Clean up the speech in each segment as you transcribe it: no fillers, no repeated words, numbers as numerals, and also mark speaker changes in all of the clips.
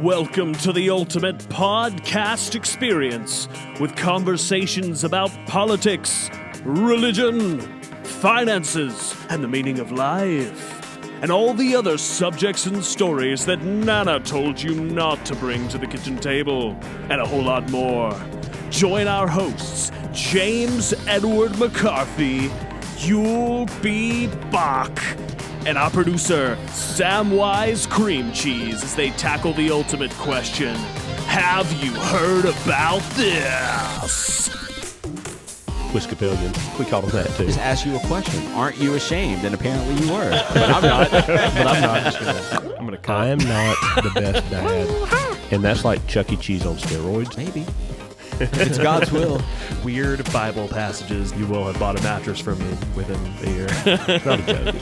Speaker 1: Welcome to the ultimate podcast experience with conversations about politics, religion, finances, and the meaning of life, and all the other subjects and stories that Nana told you not to bring to the kitchen table, and a whole lot more. Join our hosts, James Edward McCarthy, Eule B. Bach, and our producer, Samwise Cream Cheese, as they tackle the ultimate question: have you heard about this?
Speaker 2: Whiskapillion. We called them that too.
Speaker 3: Just ask you a question. Aren't you ashamed? And apparently you were. But I'm not.
Speaker 2: I'm gonna I am not the best dad. And that's like Chuck E. Cheese on steroids.
Speaker 3: Maybe. It's God's will.
Speaker 1: Weird Bible passages. You will have bought a mattress from me within a year.
Speaker 2: Not a joke.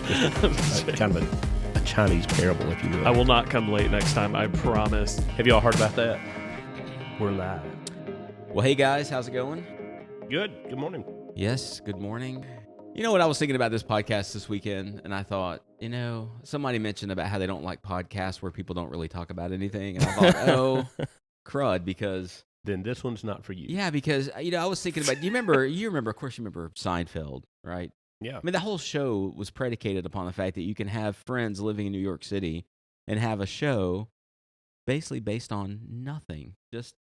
Speaker 2: It's just kind of a Chinese parable, if you will.
Speaker 1: I will not come late next time, I promise. Have you all heard about that? We're live.
Speaker 3: Well, hey guys, how's it going?
Speaker 2: Good. Good morning.
Speaker 3: Yes, good morning. You know what, I was thinking about this podcast this weekend, and I thought, somebody mentioned about how they don't like podcasts where people don't really talk about anything, and I thought, oh, crud, because...
Speaker 2: Then this one's not for you.
Speaker 3: Yeah, because, I was thinking about, you remember Seinfeld, right?
Speaker 2: Yeah.
Speaker 3: I mean, the whole show was predicated upon the fact that you can have friends living in New York City and have a show basically based on nothing, just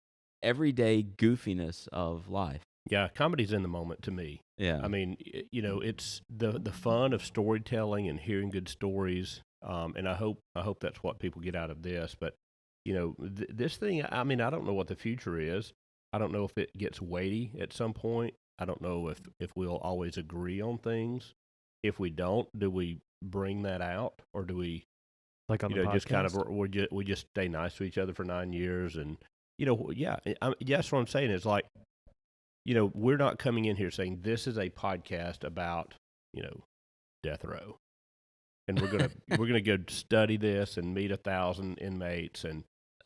Speaker 3: everyday goofiness of life.
Speaker 2: Yeah, comedy's in the moment to me.
Speaker 3: Yeah.
Speaker 2: I mean, it's the fun of storytelling and hearing good stories, and I hope that's what people get out of this, but this thing, I mean, I don't know what the future is. I don't know if it gets weighty at some point. I don't know if we'll always agree on things. If we don't, do we bring that out, or do we,
Speaker 1: like on the podcast?
Speaker 2: Just kind of we just stay nice to each other for 9 years, and that's what I'm saying. Is like, we're not coming in here saying this is a podcast about death row, and we're gonna go study this and meet 1,000 inmates and.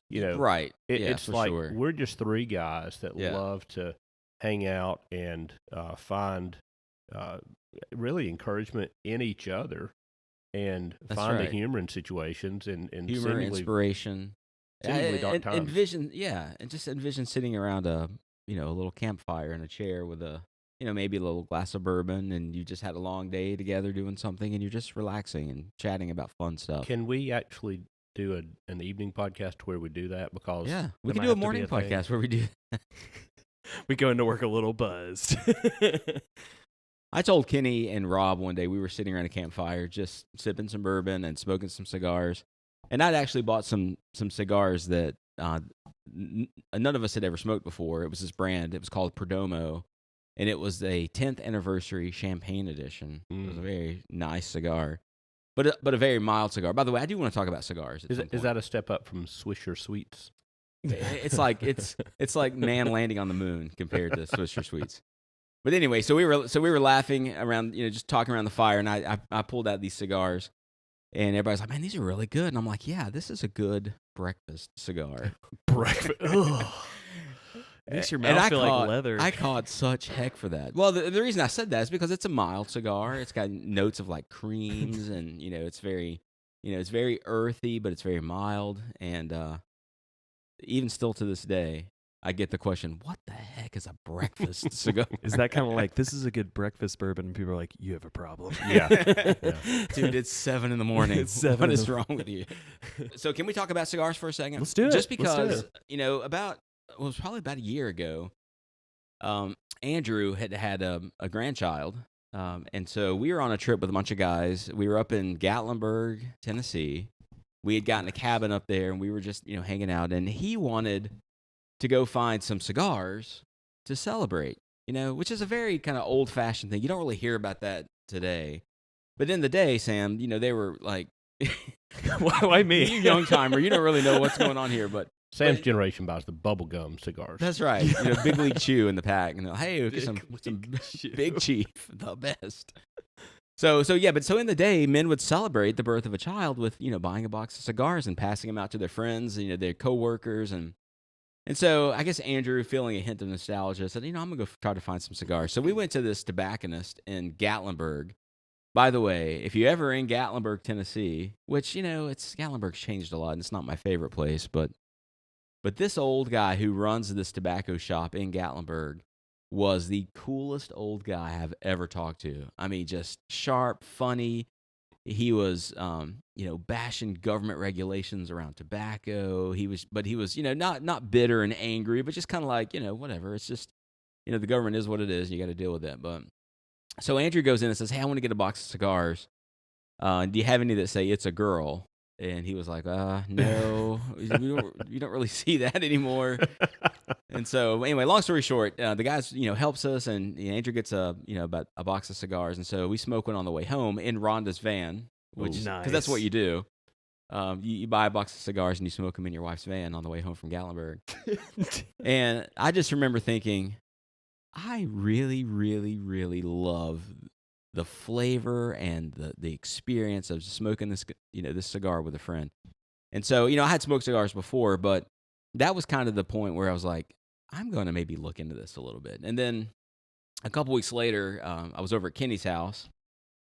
Speaker 3: Right.
Speaker 2: It's like
Speaker 3: sure.
Speaker 2: We're just three guys that love to hang out and find really encouragement in each other and find the humor in situations and
Speaker 3: humor, inspiration,
Speaker 2: seemingly dark times.
Speaker 3: And just envision sitting around a little campfire in a chair with maybe a little glass of bourbon, and you just had a long day together doing something, and you're just relaxing and chatting about fun stuff.
Speaker 2: Can we actually do an evening podcast where we do that? Because
Speaker 3: we can do a morning podcast where we do that.
Speaker 1: We go into work a little buzzed.
Speaker 3: I told Kenny and Rob one day, we were sitting around a campfire just sipping some bourbon and smoking some cigars, and I'd actually bought some cigars that none of us had ever smoked before. It was this brand. It was called Perdomo, and it was a 10th anniversary champagne edition. It was a very nice cigar. But a very mild cigar. By the way, I do want to talk about cigars.
Speaker 2: Is that a step up from Swisher Sweets?
Speaker 3: It's like man landing on the moon compared to Swisher Sweets. But anyway, so we were laughing around, just talking around the fire, and I pulled out these cigars, and everybody's like, "Man, these are really good." And I'm like, "Yeah, this is a good breakfast cigar."
Speaker 1: Breakfast. Makes your mouth feel like leather.
Speaker 3: I caught such heck for that. Well, the reason I said that is because it's a mild cigar. It's got notes of like creams, and it's very, it's very earthy, but it's very mild. And even still to this day, I get the question, "What the heck is a breakfast cigar?"
Speaker 1: Is that kind of like, this is a good breakfast bourbon? And people are like, "You have a problem."
Speaker 2: Yeah.
Speaker 3: Dude, it's 7 in the morning.
Speaker 1: It's 7
Speaker 3: What is wrong with you? So can we talk about cigars for a second?
Speaker 1: Let's do it.
Speaker 3: Just because, it was probably about a year ago, Andrew had a grandchild, and so we were on a trip with a bunch of guys. We were up in Gatlinburg, Tennessee. We had gotten a cabin up there, and we were just hanging out, and he wanted to go find some cigars to celebrate, which is a very kind of old-fashioned thing. You don't really hear about that today. But in the day, Sam, they were like...
Speaker 1: Why me?
Speaker 3: You young-timer, you don't really know what's going on here, but...
Speaker 2: Sam's generation buys the bubblegum cigars.
Speaker 3: That's right. Big League Chew in the pack. And hey, we'll get some Big Chief, the best. So in the day, men would celebrate the birth of a child with, buying a box of cigars and passing them out to their friends, their coworkers. And so I guess Andrew, feeling a hint of nostalgia, said, I'm going to go try to find some cigars. So we went to this tobacconist in Gatlinburg. By the way, if you're ever in Gatlinburg, Tennessee, which, Gatlinburg's changed a lot, and it's not my favorite place, but But this old guy who runs this tobacco shop in Gatlinburg was the coolest old guy I've ever talked to. I mean, just sharp, funny. He was, bashing government regulations around tobacco. He was, not bitter and angry, but just kind of like, whatever. It's just, the government is what it is. You got to deal with it. But so Andrew goes in and says, "Hey, I want to get a box of cigars. Do you have any that say it's a girl?" And he was like, "No, you don't really see that anymore." And so, anyway, long story short, the guys, helps us, and Andrew gets about a box of cigars, and so we smoke one on the way home in Rhonda's van, which because that's what you do. You buy a box of cigars and you smoke them in your wife's van on the way home from Gatlinburg. And I just remember thinking, I really, really, really love the flavor and the experience of smoking this cigar with a friend. And so, I had smoked cigars before, but that was kind of the point where I was like, I'm going to maybe look into this a little bit. And then a couple weeks later, I was over at Kenny's house,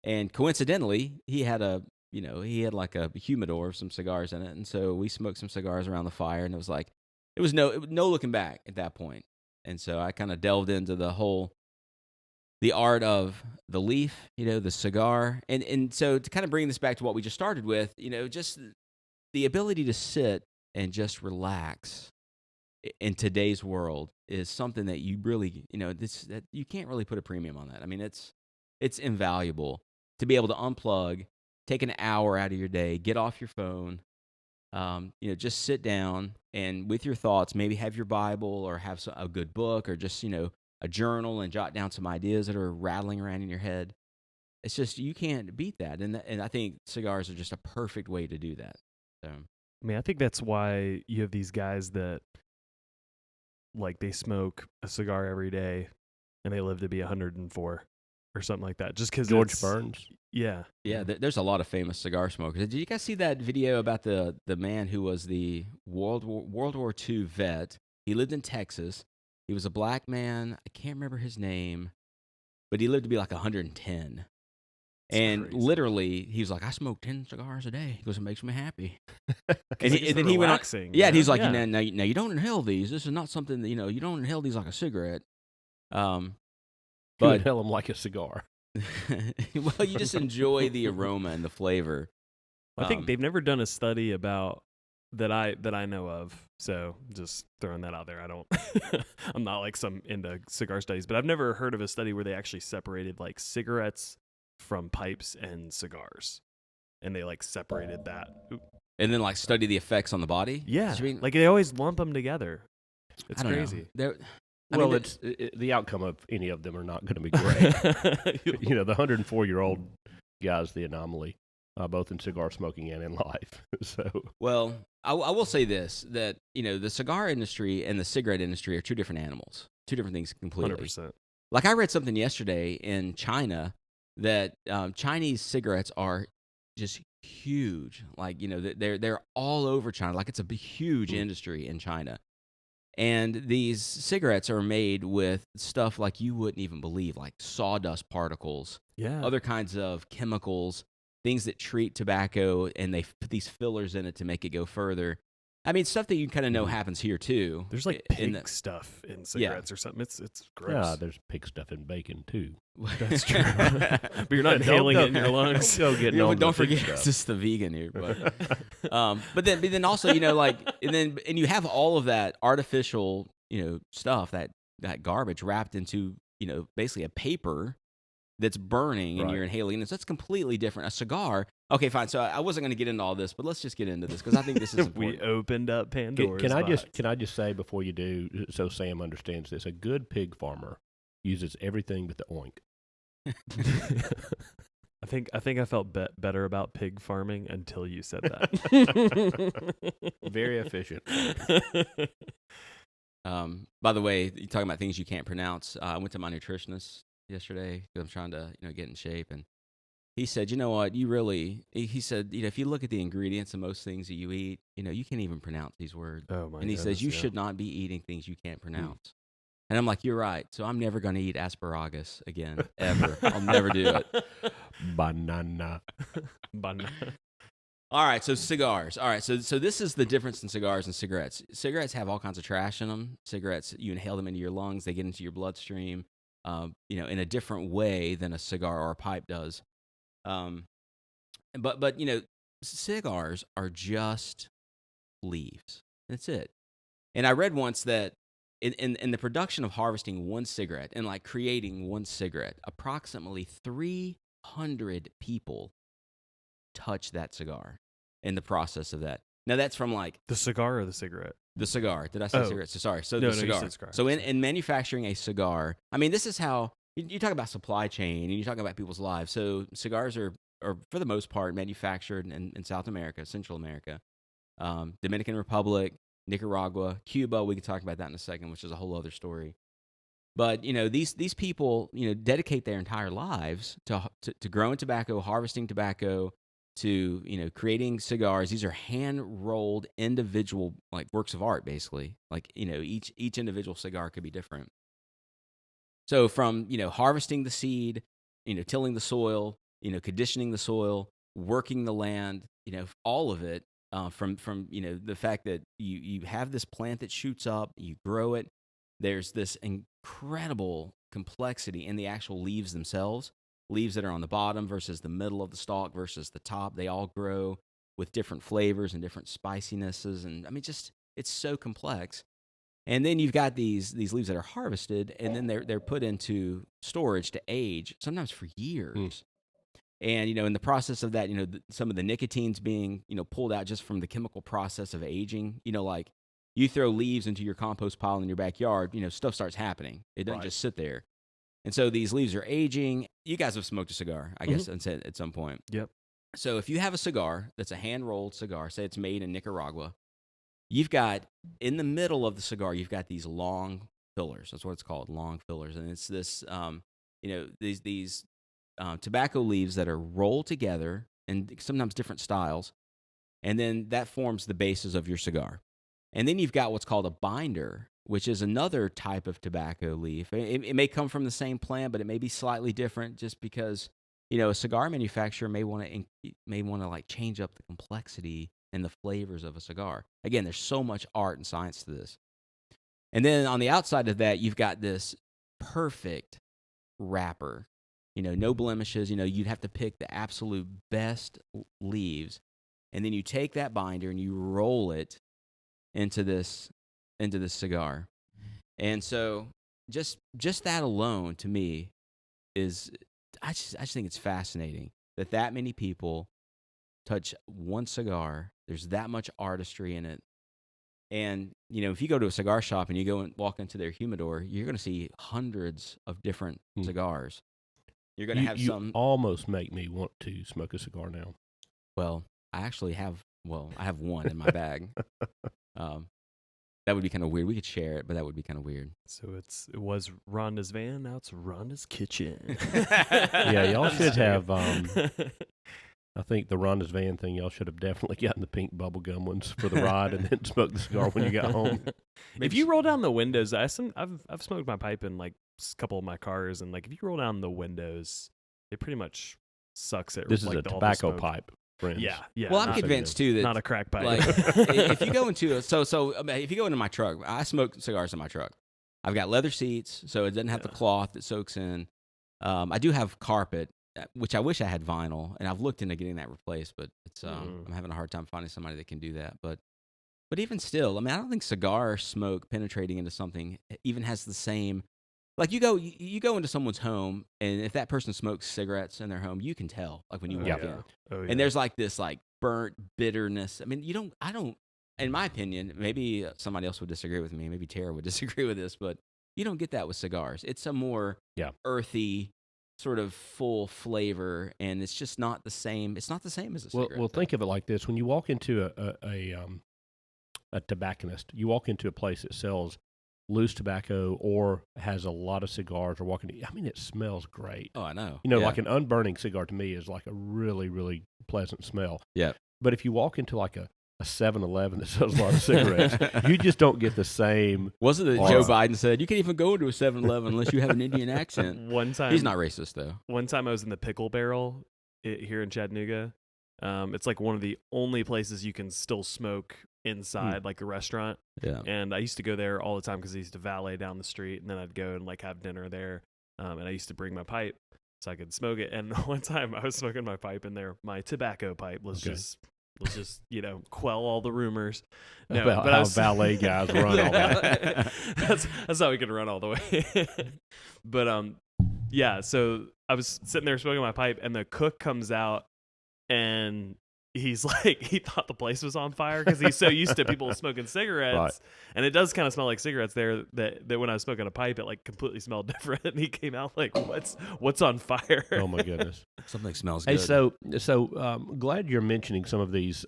Speaker 3: and coincidentally, he had like a humidor with some cigars in it. And so we smoked some cigars around the fire, and it was no looking back at that point. And so I kind of delved into the art of the leaf, the cigar. And so to kind of bring this back to what we just started with, just the ability to sit and just relax in today's world is something that you really, that you can't really put a premium on that. I mean, it's invaluable to be able to unplug, take an hour out of your day, get off your phone, just sit down and with your thoughts, maybe have your Bible or have a good book or just, a journal and jot down some ideas that are rattling around in your head. It's just, you can't beat that. And I think cigars are just a perfect way to do that. So,
Speaker 4: I mean, I think that's why you have these guys that, like, they smoke a cigar every day and they live to be 104 or something like that. Just because
Speaker 2: George Burns.
Speaker 4: Yeah.
Speaker 3: Yeah, there's a lot of famous cigar smokers. Did you guys see that video about the man who was the World War II vet? He lived in Texas. He was a black man. I can't remember his name, but he lived to be like 110. And
Speaker 4: crazy.
Speaker 3: Literally, he was like, "I smoke 10 cigars a day because it makes me happy."
Speaker 4: And
Speaker 3: then he went on. Yeah, and he's like,
Speaker 4: yeah.
Speaker 3: "Now you don't inhale these. This is not something that you don't inhale these like a cigarette."
Speaker 2: You
Speaker 3: But
Speaker 2: inhale them like a cigar.
Speaker 3: well, you just enjoy the aroma and the flavor.
Speaker 4: I think they've never done a study about that I know of. So just throwing that out there. I'm not like some into cigar studies, but I've never heard of a study where they actually separated like cigarettes from pipes and cigars, and they like separated that.
Speaker 3: And then like study the effects on the body.
Speaker 4: Yeah,
Speaker 3: I mean,
Speaker 4: like they always lump them together. It's
Speaker 3: I don't
Speaker 4: crazy.
Speaker 3: know.
Speaker 2: The outcome of any of them are not going to be great. The 104-year-old guy's the anomaly, both in cigar smoking and in life. So,
Speaker 3: well, I will say this, that, the cigar industry and the cigarette industry are two different animals, two different things completely.
Speaker 4: 100%.
Speaker 3: Like I read something yesterday in China that Chinese cigarettes are just huge. Like, they're all over China. Like it's a huge industry in China. And these cigarettes are made with stuff like you wouldn't even believe, like sawdust particles, other kinds of chemicals, things that treat tobacco, and they put these fillers in it to make it go further. I mean, stuff that you kind of know happens here too.
Speaker 4: There's like pig stuff in cigarettes or something. It's gross.
Speaker 2: yeah, there's pig stuff in bacon too.
Speaker 4: That's true. But you're not inhaling it in your lungs.
Speaker 3: Don't forget, it's just the vegan here. But then also, and you have all of that artificial, stuff, that garbage wrapped into, basically a paper that's burning and you're inhaling it. So that's completely different. A cigar. Okay, fine. So I wasn't going to get into all this, but let's just get into this because I think this is important.
Speaker 4: We opened up Pandora's box.
Speaker 2: Can I just say before you do, so Sam understands this, a good pig farmer uses everything but the oink.
Speaker 4: I think I felt better about pig farming until you said that.
Speaker 2: Very efficient.
Speaker 3: By the way, you're talking about things you can't pronounce. I went to my nutritionist yesterday because I'm trying to get in shape, and he said, "You know what? He said, if you look at the ingredients of most things that you eat, you can't even pronounce these words."
Speaker 4: Oh my!
Speaker 3: And he says you should not be eating things you can't pronounce. And I'm like, "You're right." So I'm never going to eat asparagus again, ever. I'll never do it.
Speaker 2: Banana.
Speaker 3: All right, so cigars. All right, so this is the difference in cigars and cigarettes. Cigarettes have all kinds of trash in them. Cigarettes, you inhale them into your lungs, they get into your bloodstream, in a different way than a cigar or a pipe does. But cigars are just leaves. That's it. And I read once that in the production of harvesting one cigarette and like creating one cigarette, approximately 300 people touch that cigar in the process of that. Now that's from like
Speaker 4: The cigar or the cigarette?
Speaker 3: the cigar. Did I say cigarette? So sorry. So
Speaker 4: No,
Speaker 3: the
Speaker 4: you
Speaker 3: cigar.
Speaker 4: said cigar.
Speaker 3: So in manufacturing a cigar, I mean, this is how you talk about supply chain and you talk about people's lives. So cigars are for the most part manufactured in South America, Central America, Dominican Republic, Nicaragua, Cuba. We can talk about that in a second, which is a whole other story. But these people dedicate their entire lives to growing tobacco, harvesting tobacco, to creating cigars. These are hand rolled individual like works of art, basically. Like each individual cigar could be different. So from harvesting the seed, tilling the soil, conditioning the soil, working the land, all of it. From the fact that you have this plant that shoots up, you grow it. There's this incredible complexity in the actual leaves themselves. Leaves that are on the bottom versus the middle of the stalk versus the top. They all grow with different flavors and different spicinesses. And I mean, it's so complex. And then you've got these leaves that are harvested, and then they're put into storage to age, sometimes for years. And in the process of that, some of the nicotine's being pulled out just from the chemical process of aging. Like you throw leaves into your compost pile in your backyard, stuff starts happening. It doesn't just sit there. And so these leaves are aging. You guys have smoked a cigar, I guess, at some point.
Speaker 4: Yep.
Speaker 3: So if you have a cigar that's a hand-rolled cigar, say it's made in Nicaragua, you've got, in the middle of the cigar, you've got these long fillers. That's what it's called, long fillers. And it's this, these tobacco leaves that are rolled together in sometimes different styles. And then that forms the basis of your cigar. And then you've got what's called a binder, which is another type of tobacco leaf. It may come from the same plant, but it may be slightly different just because, a cigar manufacturer may want to like change up the complexity and the flavors of a cigar. Again, there's so much art and science to this. And then on the outside of that, you've got this perfect wrapper, no blemishes. You'd have to pick the absolute best leaves. And then you take that binder and you roll it into this cigar. And so just that alone to me is, I just think it's fascinating that many people touch one cigar. There's that much artistry in it. And, if you go to a cigar shop and you go and walk into their humidor, you're going to see hundreds of different cigars. You're going to have some.
Speaker 2: You almost make me want to smoke a cigar now.
Speaker 3: Well, I actually have one in my bag. That would be kind of weird. We could share it, but that would be kind of weird.
Speaker 4: So it was Rhonda's van, now it's Rhonda's kitchen.
Speaker 2: Yeah, y'all should have. I think the Rhonda's van thing, y'all should have definitely gotten the pink bubblegum ones for the ride, and then smoked the cigar when you got home.
Speaker 4: If you roll down the windows, I've smoked my pipe in like a couple of my cars, and like if you roll down the windows, it pretty much sucks it.
Speaker 2: This
Speaker 4: like,
Speaker 2: is a tobacco pipe, friends.
Speaker 4: Yeah.
Speaker 3: Well, I'm convinced too that
Speaker 4: not a crack pipe.
Speaker 3: Like, if you go into if you go into my truck, I smoke cigars in my truck. I've got leather seats, so it doesn't have the cloth that soaks in. I do have carpet, which I wish I had vinyl, and I've looked into getting that replaced, but it's I'm having a hard time finding somebody that can do that. But even still, I mean, I don't think cigar smoke penetrating into something even has the same. Like you go into someone's home, and if that person smokes cigarettes in their home, you can tell. Like when you walk in, and there's like this like burnt bitterness. I mean, I don't. In my opinion, maybe somebody else would disagree with me. Maybe Tara would disagree with this, but you don't get that with cigars. It's a more earthy, sort of full flavor, and it's just not the same. It's not the same as a cigarette.
Speaker 2: Well, think of it like this: when you walk into a tobacconist, you walk into a place that sells loose tobacco or has a lot of cigars, or it smells great.
Speaker 3: Oh, I know.
Speaker 2: Like an unburning cigar to me is like a really, really pleasant smell.
Speaker 3: Yeah.
Speaker 2: But if you walk into like a 7-Eleven that sells a lot of cigarettes, you just don't get the same.
Speaker 3: Wasn't it Joe Biden said, you can't even go into a 7-Eleven unless you have an Indian accent?
Speaker 4: One time.
Speaker 3: He's not racist, though.
Speaker 4: One time I was in the Pickle Barrel here in Chattanooga, It's like one of the only places you can still smoke inside, like a restaurant.
Speaker 3: Yeah.
Speaker 4: And I used to go there all the time because I used to valet down the street, and then I'd go and like have dinner there. And I used to bring my pipe so I could smoke it. And one time I was smoking my pipe in there, my tobacco pipe. Let's just quell all the rumors. No,
Speaker 2: about
Speaker 4: but
Speaker 2: how valet guys run all that.
Speaker 4: That's how we can run all the way. But yeah. So I was sitting there smoking my pipe, and the cook comes out, and he's like, he thought the place was on fire because he's so used to people smoking cigarettes,
Speaker 2: Right.
Speaker 4: and it does kind of smell like cigarettes there. That when I was smoking a pipe, it like completely smelled different. And he came out like, "What's on fire?"
Speaker 2: Oh my goodness.
Speaker 3: Something smells
Speaker 2: Hey,
Speaker 3: good.
Speaker 2: so glad you're mentioning some of these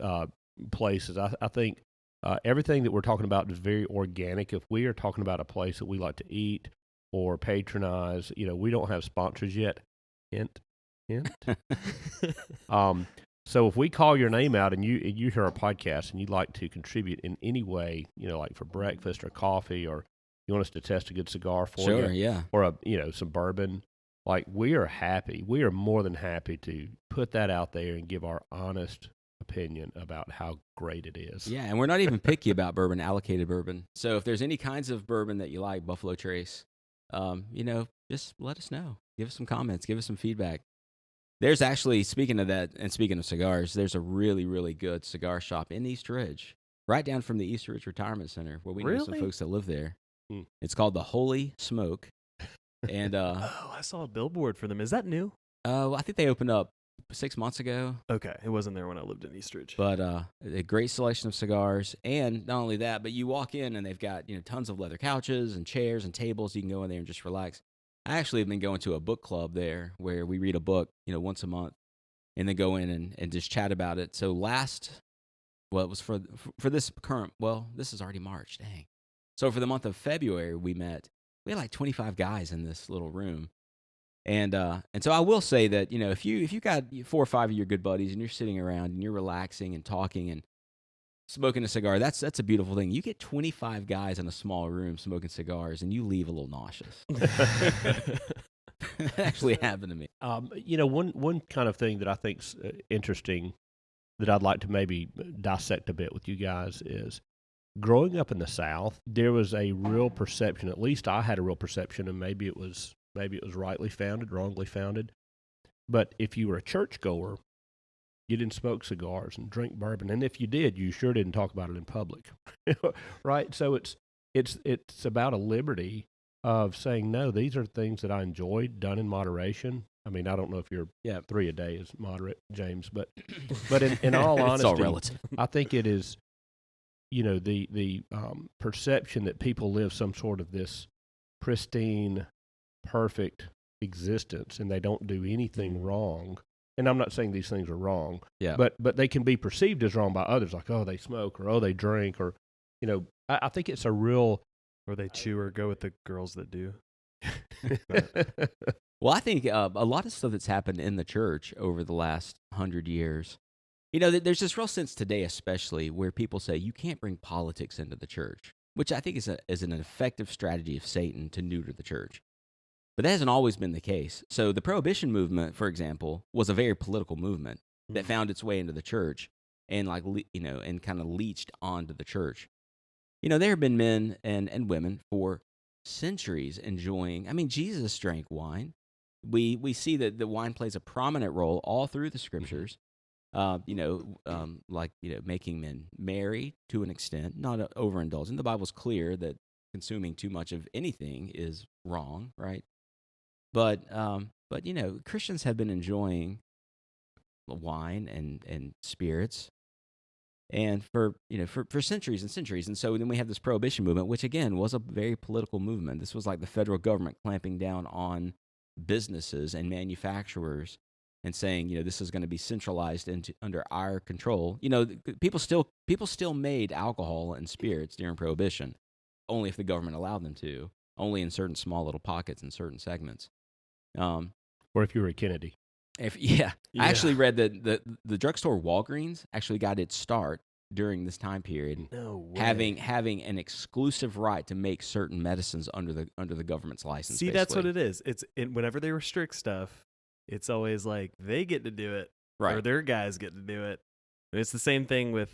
Speaker 2: places. I think everything that we're talking about is very organic. If we are talking about a place that we like to eat or patronize, we don't have sponsors yet. Hint. So if we call your name out and you hear our podcast and you'd like to contribute in any way, like for breakfast or coffee, or you want us to test a good cigar for you,
Speaker 3: Sure, yeah.
Speaker 2: or some bourbon, like we are happy. We are more than happy to put that out there and give our honest opinion about how great it is.
Speaker 3: Yeah, and we're not even picky about bourbon, allocated bourbon. So if there's any kinds of bourbon that you like, Buffalo Trace, just let us know. Give us some comments. Give us some feedback. There's actually, speaking of that, and speaking of cigars, there's a really, really good cigar shop in East Ridge, right down from the East Ridge Retirement Center, where we know some
Speaker 4: Really?
Speaker 3: folks that live there.
Speaker 2: Hmm.
Speaker 3: It's called the Holy Smoke. And
Speaker 4: Oh, I saw a billboard for them. Is that new?
Speaker 3: I think they opened up 6 months ago.
Speaker 4: Okay, it wasn't there when I lived in East Ridge.
Speaker 3: But a great selection of cigars. And not only that, but you walk in and they've got tons of leather couches and chairs and tables. You can go in there and just relax. I actually have been going to a book club there where we read a book, once a month, and then go in and just chat about it. So it was for this current, this is already March, dang. So for the month of February, we had like 25 guys in this little room. And so I will say that, if you got 4 or 5 of your good buddies and you're sitting around and you're relaxing and talking and smoking a cigar, that's a beautiful thing. You get 25 guys in a small room smoking cigars, and you leave a little nauseous. That actually happened to me.
Speaker 2: One kind of thing that I think's interesting that I'd like to maybe dissect a bit with you guys is growing up in the South, there was a real perception, at least I had a real perception, and maybe it was rightly founded, wrongly founded, but if you were a churchgoer, you didn't smoke cigars and drink bourbon, and if you did, you sure didn't talk about it in public, right? So it's about a liberty of saying, no, these are things that I enjoyed, done in moderation. I mean, I don't know if your 3 a day is moderate, James, but in all honesty,
Speaker 3: it's all relative.
Speaker 2: I think it is, the perception that people live some sort of this pristine, perfect existence and they don't do anything wrong. And I'm not saying these things are wrong, but they can be perceived as wrong by others, like, oh, they smoke, or oh, they drink, or, I think it's a real...
Speaker 4: Or they chew or go with the girls that do.
Speaker 3: Well, I think a lot of stuff that's happened in the church over the last 100 years, there's this real sense today especially where people say you can't bring politics into the church, which I think is an effective strategy of Satan to neuter the church. But that hasn't always been the case. So the Prohibition Movement, for example, was a very political movement that found its way into the church and and kind of leached onto the church. There have been men and women for centuries enjoying. I mean, Jesus drank wine. We see that the wine plays a prominent role all through the scriptures. Making men marry to an extent, not overindulging. The Bible's clear that consuming too much of anything is wrong, right? But Christians have been enjoying wine and spirits, and for centuries and centuries. And so then we have this Prohibition Movement, which again was a very political movement. This was like the federal government clamping down on businesses and manufacturers and saying, this is going to be centralized under our control. People still made alcohol and spirits during Prohibition, only if the government allowed them to, only in certain small little pockets and certain segments.
Speaker 2: Or if you were a Kennedy.
Speaker 3: I actually read that the drugstore Walgreens actually got its start during this time period.
Speaker 4: No way.
Speaker 3: Having an exclusive right to make certain medicines under the government's license.
Speaker 4: See, basically. That's what it is. Whenever they restrict stuff, it's always like they get to do it,
Speaker 3: Right.
Speaker 4: or their guys get to do it. And it's the same thing with,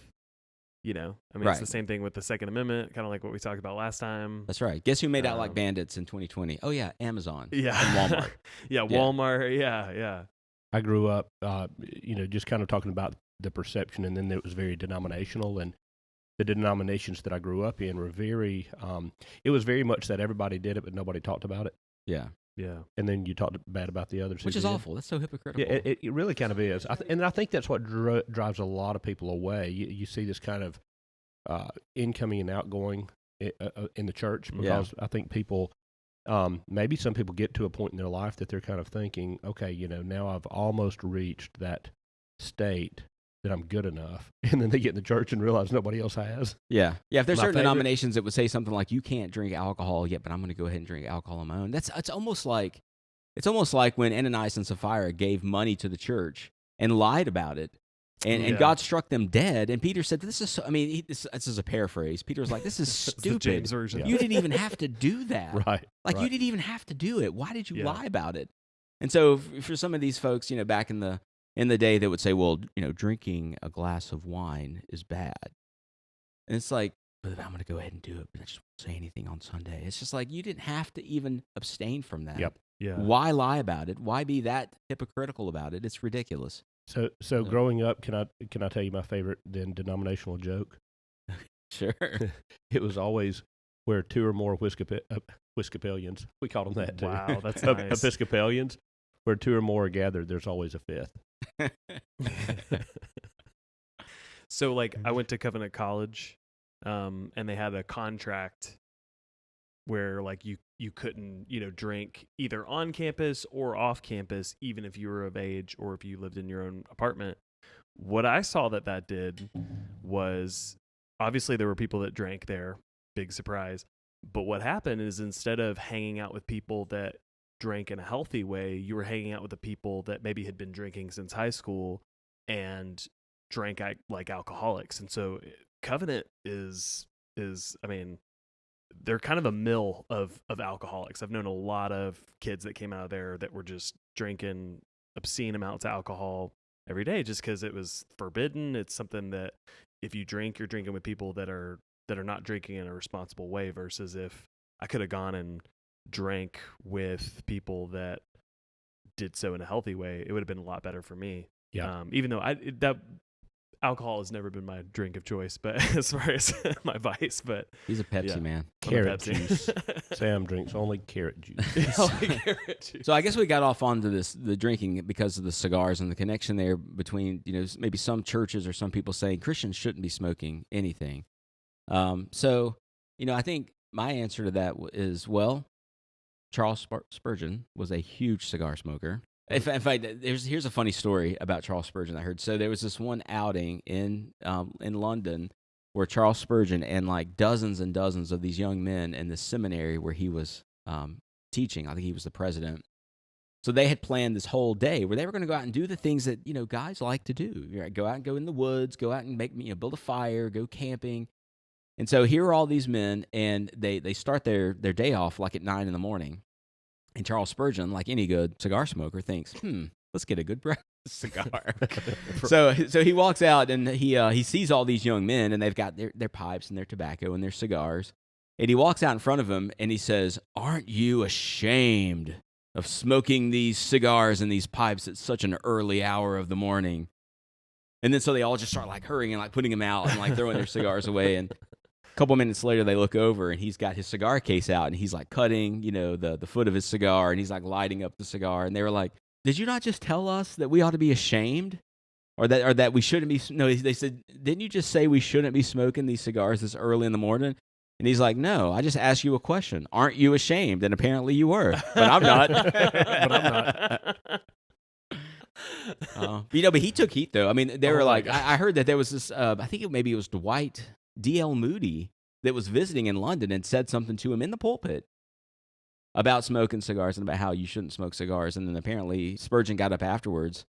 Speaker 4: it's the same thing with the Second Amendment, kind of like what we talked about last time.
Speaker 3: That's right. Guess who made out like bandits in 2020? Oh yeah, Amazon.
Speaker 4: Yeah,
Speaker 3: and Walmart.
Speaker 4: Walmart. Yeah.
Speaker 2: I grew up, just kind of talking about the perception, and then it was very denominational, and the denominations that I grew up in were very, it was very much that everybody did it, but nobody talked about it.
Speaker 3: Yeah.
Speaker 4: Yeah.
Speaker 2: And then you talked bad about the others.
Speaker 3: Which is awful. That's so hypocritical.
Speaker 2: Yeah, it really kind of is. And I think that's what drives a lot of people away. You see this kind of incoming and outgoing in the church, because I think people, maybe some people get to a point in their life that they're kind of thinking, okay, now I've almost reached that state that I'm good enough. And then they get in the church and realize nobody else has.
Speaker 3: Yeah. If there's certain denominations that would say something like, you can't drink alcohol yet, but I'm going to go ahead and drink alcohol on my own. It's almost like when Ananias and Sapphira gave money to the church and lied about it. And God struck them dead. And Peter said, this is this is a paraphrase. Peter was like, this is stupid.
Speaker 4: The James version.
Speaker 3: You didn't even have to do that.
Speaker 2: Right.
Speaker 3: You didn't even have to do it. Why did you lie about it? And so for some of these folks, back in the day, that would say, well, drinking a glass of wine is bad. And it's like, but I'm going to go ahead and do it, but I just won't say anything on Sunday. It's just like, you didn't have to even abstain from that.
Speaker 2: Yep.
Speaker 4: Yeah.
Speaker 3: Why lie about it? Why be that hypocritical about it? It's ridiculous.
Speaker 2: So growing up, can I tell you my favorite denominational joke?
Speaker 3: Sure.
Speaker 2: It was always where two or more Episcopalians, we called them that too.
Speaker 4: Wow, that's nice.
Speaker 2: Episcopalians, where two or more are gathered, there's always a fifth.
Speaker 4: So I went to Covenant College, and they had a contract where you couldn't drink either on campus or off campus, even if you were of age or if you lived in your own apartment. What I saw that did was, obviously there were people that drank there, big surprise. But what happened is, instead of hanging out with people that drank in a healthy way, you were hanging out with the people that maybe had been drinking since high school and drank like alcoholics. And so Covenant is they're kind of a mill of alcoholics. I've known a lot of kids that came out of there that were just drinking obscene amounts of alcohol every day just because it was forbidden. It's something that if you drink, you're drinking with people that are not drinking in a responsible way, versus if I could have gone and drank with people that did so in a healthy way, it would have been a lot better for me.
Speaker 2: Yeah.
Speaker 4: Even though that alcohol has never been my drink of choice, but as far as my vice, but
Speaker 3: he's a Pepsi man.
Speaker 2: Carrot juice. Sam drinks only carrot juice.
Speaker 4: Only carrot juice.
Speaker 3: So I guess we got off onto the drinking because of the cigars and the connection there between, maybe some churches or some people saying Christians shouldn't be smoking anything. So, I think my answer to that is, well, Charles Spurgeon was a huge cigar smoker. In fact, here's a funny story about Charles Spurgeon I heard. So there was this one outing in London where Charles Spurgeon and dozens and dozens of these young men in the seminary where he was teaching, I think he was the president. So they had planned this whole day where they were going to go out and do the things that guys like to do. Go out and go in the woods, go out and build a fire, go camping. And so here are all these men, and they start their day off at 9 a.m. And Charles Spurgeon, like any good cigar smoker, thinks, let's get a good breakfast cigar. so he walks out, and he sees all these young men, and they've got their pipes and their tobacco and their cigars. And he walks out in front of them, and he says, "Aren't you ashamed of smoking these cigars and these pipes at such an early hour of the morning?" And then so they all just start hurrying and putting them out and throwing their cigars away. And a couple minutes later, they look over, and he's got his cigar case out, and he's cutting, the foot of his cigar, and he's lighting up the cigar. And they were like, "Did you not just tell us that we ought to be ashamed, or that we shouldn't be?" No, they said, "Didn't you just say we shouldn't be smoking these cigars this early in the morning?" And he's like, "No, I just asked you a question. Aren't you ashamed?" And apparently you were, but I'm not.
Speaker 4: But I'm not.
Speaker 3: But he took heat though. I mean, they were I heard that there was this. I think maybe it was Dwight D.L. Moody that was visiting in London and said something to him in the pulpit about smoking cigars and about how you shouldn't smoke cigars. And then apparently Spurgeon got up afterwards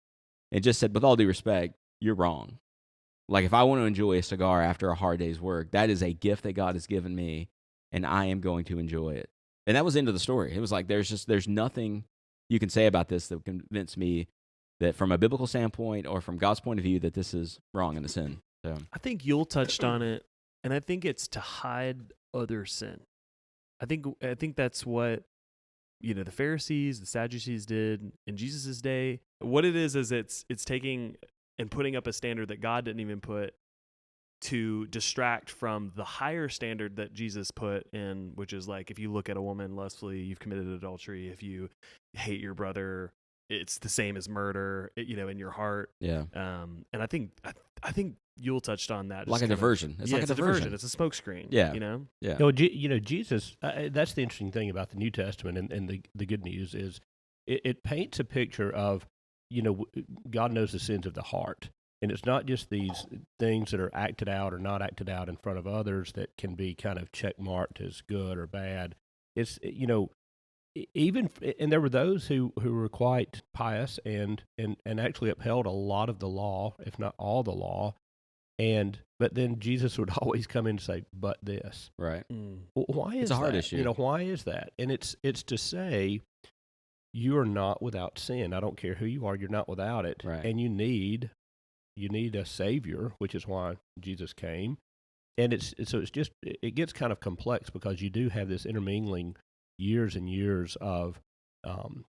Speaker 3: and just said, "With all due respect, you're wrong. If I want to enjoy a cigar after a hard day's work, that is a gift that God has given me, and I am going to enjoy it." And that was the end of the story. It was there's nothing you can say about this that would convince me that from a biblical standpoint or from God's point of view, that this is wrong and a sin. So
Speaker 4: I think Eule touched on it, and I think it's to hide other sin. I think that's what the Pharisees, the Sadducees did in Jesus' day. What it is it's taking and putting up a standard that God didn't even put to distract from the higher standard that Jesus put in, which is like, if you look at a woman lustfully, you've committed adultery. If you hate your brother, it's the same as murder, in your heart.
Speaker 3: yeah,
Speaker 4: And I think Eule touched on that.
Speaker 3: like a diversion. It's like a diversion.
Speaker 4: It's a smokescreen.
Speaker 3: Yeah.
Speaker 4: Yeah.
Speaker 2: No, Jesus. That's the interesting thing about the New Testament, and the good news is it paints a picture of God knows the sins of the heart, and it's not just these things that are acted out or not acted out in front of others that can be kind of check marked as good or bad. It's even, and there were those who were quite pious and actually upheld a lot of the law, if not all the law. But then Jesus would always come in and say, "But this."
Speaker 3: Right.
Speaker 2: Well, why is
Speaker 3: It's a hard
Speaker 2: that?
Speaker 3: issue.
Speaker 2: Why is that? And it's to say, you are not without sin. I don't care who you are, you're not without it.
Speaker 3: Right.
Speaker 2: And you need a savior, which is why Jesus came. And it gets kind of complex because you do have this intermingling years and years of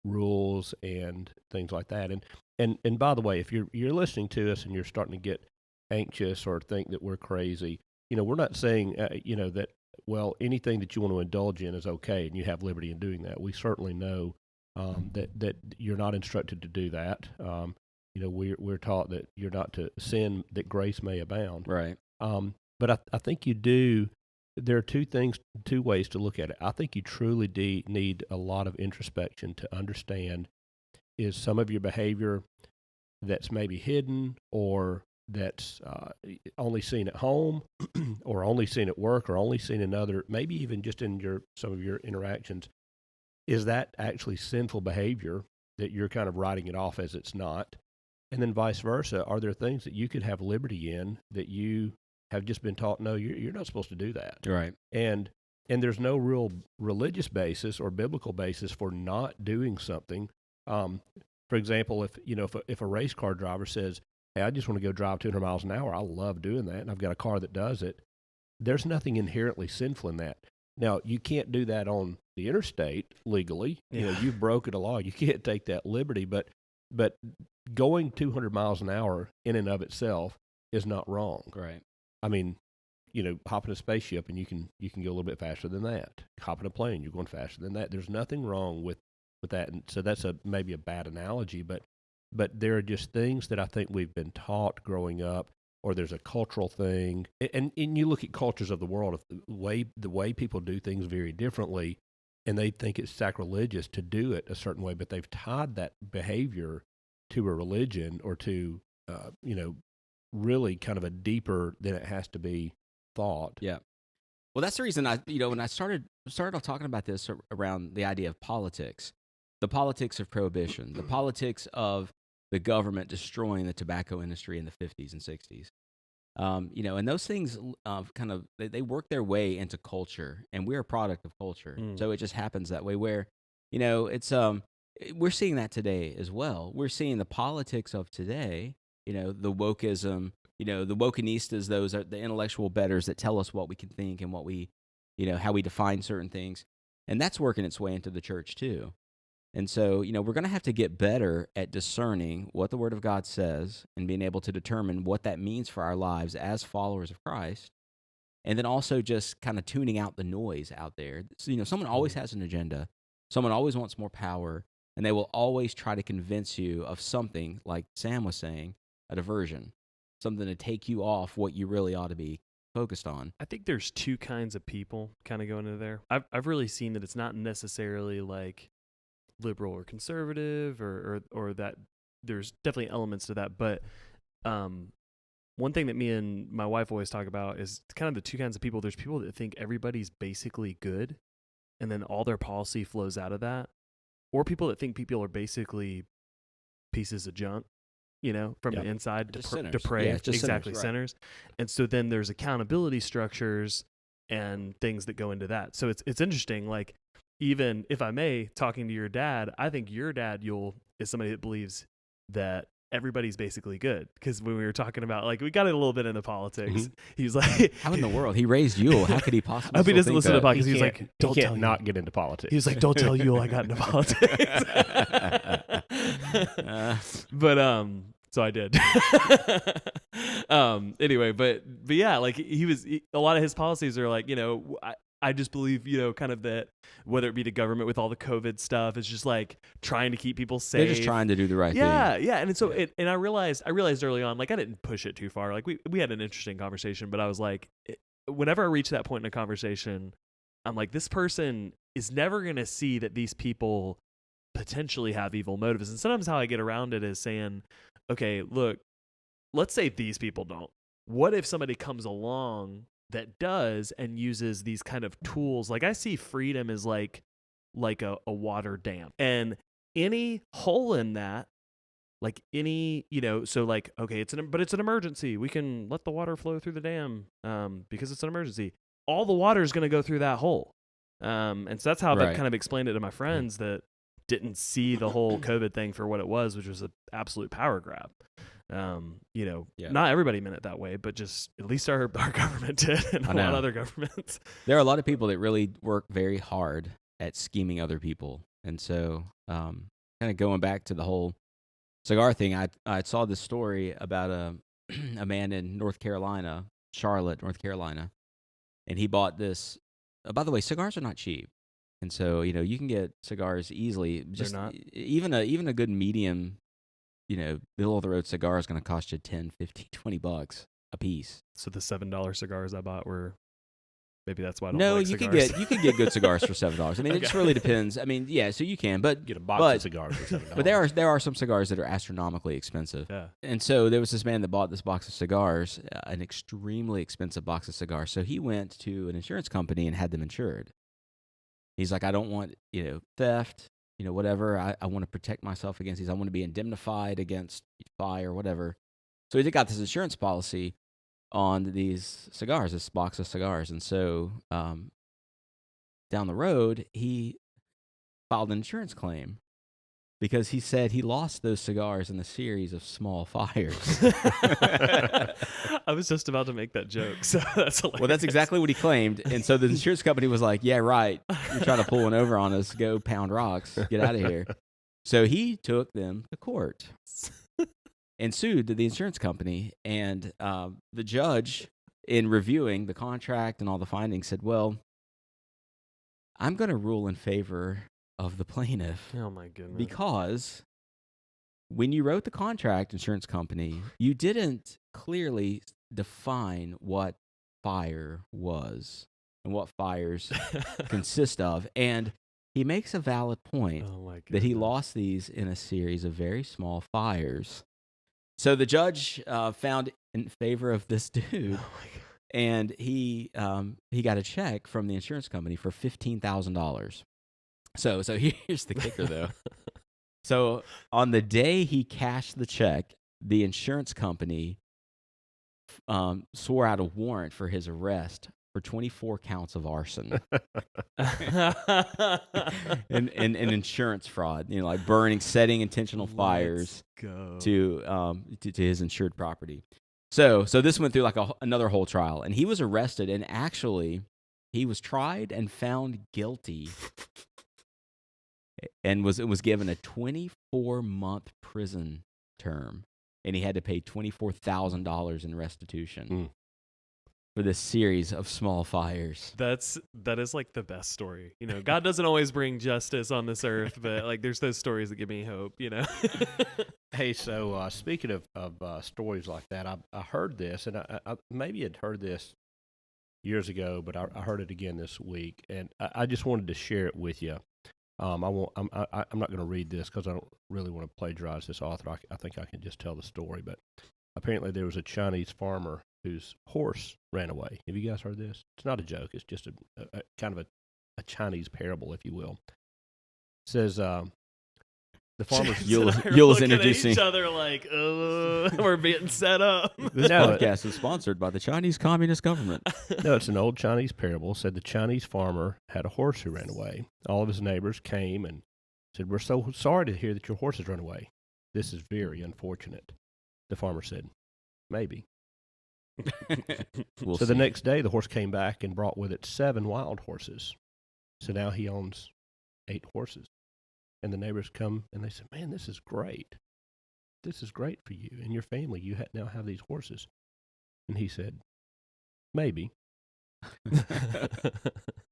Speaker 2: rules and things like that. And by the way, if you're listening to us and you're starting to get anxious or think that we're crazy, we're not saying that, well, anything that you want to indulge in is okay and you have liberty in doing that. We certainly know that you're not instructed to do that. We're taught that you're not to sin that grace may abound.
Speaker 3: Right.
Speaker 2: But I think you do. There are two ways to look at it. I think you truly need a lot of introspection to understand, is some of your behavior that's maybe hidden or that's only seen at home or only seen at work or only seen in maybe even just in some of your interactions, is that actually sinful behavior that you're kind of writing it off as it's not? And then vice versa, are there things that you could have liberty in that you have just been taught, no, you're not supposed to do that?
Speaker 3: Right.
Speaker 2: And there's no real religious basis or biblical basis for not doing something. For example, if a race car driver says, "Hey, I just want to go drive 200 miles an hour. I love doing that, and I've got a car that does it," there's nothing inherently sinful in that. Now, you can't do that on the interstate legally.
Speaker 4: Yeah.
Speaker 2: You've broken a law. You can't take that liberty. But going 200 miles an hour in and of itself is not wrong.
Speaker 3: Right.
Speaker 2: I mean, hop in a spaceship and you can go a little bit faster than that. Hop in a plane, you're going faster than that. There's nothing wrong with that. And so that's maybe a bad analogy, but there are just things that I think we've been taught growing up, or there's a cultural thing. And you look at cultures of the world, the way people do things very differently, and they think it's sacrilegious to do it a certain way, but they've tied that behavior to a religion or to, really kind of a deeper than it has to be thought.
Speaker 3: Yeah. Well, that's the reason when I started off talking about this around the idea of politics, the politics of prohibition, the politics of the government destroying the tobacco industry in the 50s and 60s. And those things they work their way into culture, and we're a product of culture. So it just happens that way where, it's, we're seeing that today as well. We're seeing the politics of today, the wokeism, the wokenistas, those are the intellectual betters that tell us what we can think and what we, how we define certain things. And that's working its way into the church too. And so, we're going to have to get better at discerning what the Word of God says and being able to determine what that means for our lives as followers of Christ. And then also just kind of tuning out the noise out there. So, someone always has an agenda. Someone always wants more power. And they will always try to convince you of something, like Sam was saying, a diversion, something to take you off what you really ought to be focused on.
Speaker 4: I think there's two kinds of people kind of going into there. I've really seen that it's not necessarily like liberal or conservative or that there's definitely elements to that. But one thing that me and my wife always talk about is kind of the two kinds of people. There's people that think everybody's basically good, and then all their policy flows out of that. Or people that think people are basically pieces of junk, from the inside, depraved, exactly, sinners. And so then there's accountability structures and things that go into that. So it's interesting, like, even if I may, talking to your dad, I think your dad, Eule, is somebody that believes that everybody's basically good. Because when we were talking about, like, we got a little bit into politics. He was like,
Speaker 3: How in the world? He raised Eule. How could he possibly?
Speaker 4: I hope he
Speaker 3: still
Speaker 4: doesn't
Speaker 3: think
Speaker 4: listen to the
Speaker 3: that?
Speaker 4: podcast. He was like, don't
Speaker 2: he
Speaker 4: tell
Speaker 2: can't
Speaker 4: you.
Speaker 2: not get into politics.
Speaker 4: He was like, don't tell you I got into politics. But so I did. Anyway, but yeah, like a lot of his policies are like, I just believe, kind of that whether it be the government with all the COVID stuff, it's just like trying to keep people safe.
Speaker 3: They're just trying to do the right thing.
Speaker 4: Yeah. And so and I realized early on, like, I didn't push it too far. Like we had an interesting conversation, but I was like, whenever I reach that point in a conversation, I'm like, this person is never going to see that these people potentially have evil motives. And sometimes how I get around it is saying, okay, look, let's say these people don't. What if somebody comes along that does and uses these kind of tools? Like, I see freedom as like a water dam, and any hole in that, like any, so like, okay, it's an emergency. We can let the water flow through the dam because it's an emergency. All the water is going to go through that hole. And so that's how I kind of explained it to my friends that didn't see the whole COVID thing for what it was, which was an absolute power grab. Not everybody meant it that way, but just at least our government did, and a lot of other governments.
Speaker 3: There are a lot of people that really work very hard at scheming other people. And so kind of going back to the whole cigar thing, I saw this story about a man in North Carolina, Charlotte, North Carolina, and he bought this. By the way, cigars are not cheap. And so, you can get cigars easily. Just
Speaker 4: They're not?
Speaker 3: Even a good medium, middle of the road cigar is going to cost you $10, $15, $20 a piece.
Speaker 4: So the $7 cigars I bought were, maybe that's why I don't
Speaker 3: No,
Speaker 4: like
Speaker 3: you
Speaker 4: cigars.
Speaker 3: can get good cigars for $7. I mean, it just really depends. I mean, yeah, so you can, but
Speaker 2: Get a box of cigars for $7.
Speaker 3: But there are some cigars that are astronomically expensive.
Speaker 4: Yeah.
Speaker 3: And so there was this man that bought this box of cigars, an extremely expensive box of cigars. So he went to an insurance company and had them insured. He's like, I don't want, theft, whatever. I want to protect myself against these. I want to be indemnified against fire, whatever. So he got this insurance policy on these cigars, this box of cigars. And so down the road, he filed an insurance claim because he said he lost those cigars in a series of small fires.
Speaker 4: I was just about to make that joke, so that's hilarious.
Speaker 3: Well, that's exactly what he claimed. And so the insurance company was like, yeah, right. You're trying to pull one over on us. Go pound rocks. Get out of here. So he took them to court and sued the insurance company. And the judge, in reviewing the contract and all the findings, said, well, I'm going to rule in favor of the plaintiff.
Speaker 4: Oh, my goodness.
Speaker 3: Because when you wrote the contract, insurance company, you didn't clearly define what fire was and what fires consist of. And he makes a valid point that he lost these in a series of very small fires. So the judge found in favor of this dude, and he got a check from the insurance company for $15,000. So here's the kicker, though. So on the day he cashed the check, the insurance company swore out a warrant for his arrest for 24 counts of arson and insurance fraud. Like setting intentional fires to his insured property. So this went through like another whole trial, and he was arrested, and actually he was tried and found guilty. And was given a 24-month prison term, and he had to pay $24,000 in restitution for this series of small fires.
Speaker 4: That is like the best story. God doesn't always bring justice on this earth, but like there's those stories that give me hope.
Speaker 2: Hey, so speaking of stories like that, I heard this, and I maybe had heard this years ago, but I heard it again this week, and I just wanted to share it with you. I'm not going to read this because I don't really want to plagiarize this author. I think I can just tell the story. But apparently there was a Chinese farmer whose horse ran away. Have you guys heard this? It's not a joke. It's just a kind of a Chinese parable, if you will. It says the farmer's
Speaker 3: Eule's introducing
Speaker 4: each other like, we're being set up.
Speaker 3: This podcast is sponsored by the Chinese Communist government.
Speaker 2: No, it's an old Chinese parable. Said the Chinese farmer had a horse who ran away. All of his neighbors came and said, "We're so sorry to hear that your horse has run away." This is very unfortunate. The farmer said, maybe.
Speaker 3: We'll
Speaker 2: So the
Speaker 3: see.
Speaker 2: next day, the horse came back and brought with it 7 wild horses. So now he owns 8 horses. And the neighbors come and they said, man, this is great. This is great for you and your family. You now have these horses. And he said, maybe.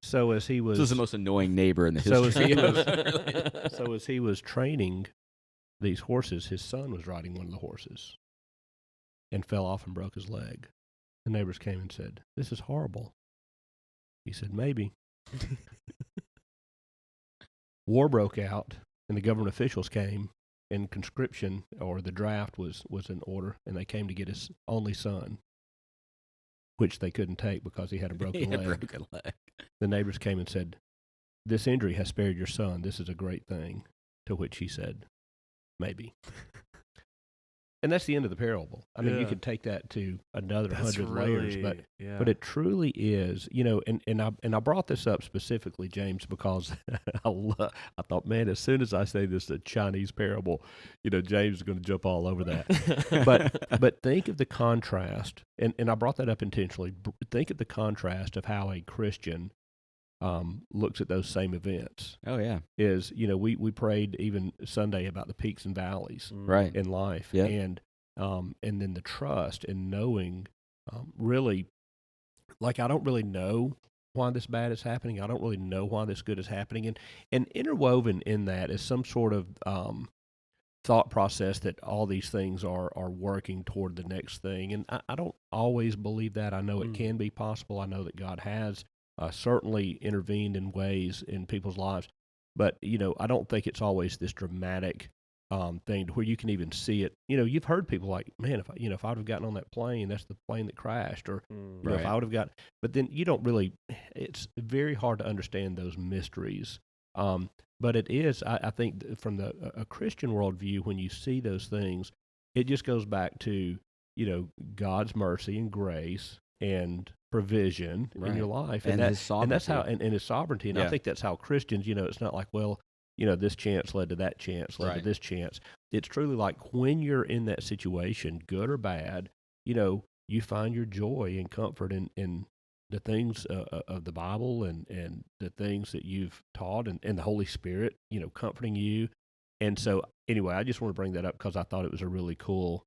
Speaker 2: So as he was,
Speaker 3: This is the most annoying neighbor in the
Speaker 2: so as
Speaker 3: history.
Speaker 2: he was training these horses, his son was riding one of the horses and fell off and broke his leg. The neighbors came and said, this is horrible. He said, maybe. War broke out, and the government officials came, and conscription, or the draft, was in order, and they came to get his only son, which they couldn't take because he had a broken leg. The neighbors came and said, this injury has spared your son. This is a great thing. To which he said, maybe. And that's the end of the parable. I mean, you could take that to another 100 layers, but it truly is, you know, and I brought this up specifically, James, because I thought, man, as soon as I say this is a Chinese parable, you know, James is going to jump all over that. but think of the contrast, and I brought that up intentionally. Think of the contrast of how a Christian looks at those same events.
Speaker 3: Oh, yeah.
Speaker 2: Is, you know, we prayed even Sunday about the peaks and valleys
Speaker 3: Right.
Speaker 2: in life.
Speaker 3: Yeah.
Speaker 2: And then the trust and knowing, really, like, I don't really know why this bad is happening. I don't really know why this good is happening. And interwoven in that is some sort of thought process that all these things are working toward the next thing. And I don't always believe that. I know it can be possible. I know that God has certainly intervened in ways in people's lives, but, you know, I don't think it's always this dramatic thing to where you can even see it. You know, you've heard people like, man, if I would have gotten on that plane, that's the plane that crashed, or you know, if I would have got, but then you don't really, it's very hard to understand those mysteries. But it is, I think from a Christian worldview, when you see those things, it just goes back to, you know, God's mercy and grace and provision in your life,
Speaker 3: and his sovereignty.
Speaker 2: And that's how, and his sovereignty. And I think that's how Christians, you know, it's not like, well, you know, this chance led to that chance, led to this chance. It's truly like when you're in that situation, good or bad, you know, you find your joy and comfort in the things of the Bible and the things that you've taught and the Holy Spirit, you know, comforting you. And so, anyway, I just want to bring that up because I thought it was a really cool.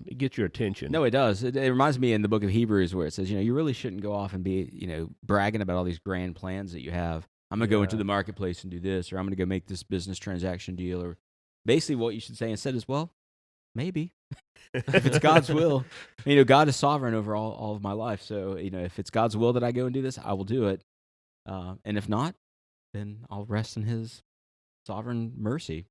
Speaker 2: It gets your attention.
Speaker 3: No, it does. It reminds me in the book of Hebrews where it says, you know, you really shouldn't go off and be, you know, bragging about all these grand plans that you have. I'm going to go into the marketplace and do this, or I'm going to go make this business transaction deal, or basically what you should say instead is, well, maybe. If it's God's will. You know, God is sovereign over all of my life. So, you know, if it's God's will that I go and do this, I will do it. And if not, then I'll rest in his sovereign mercy.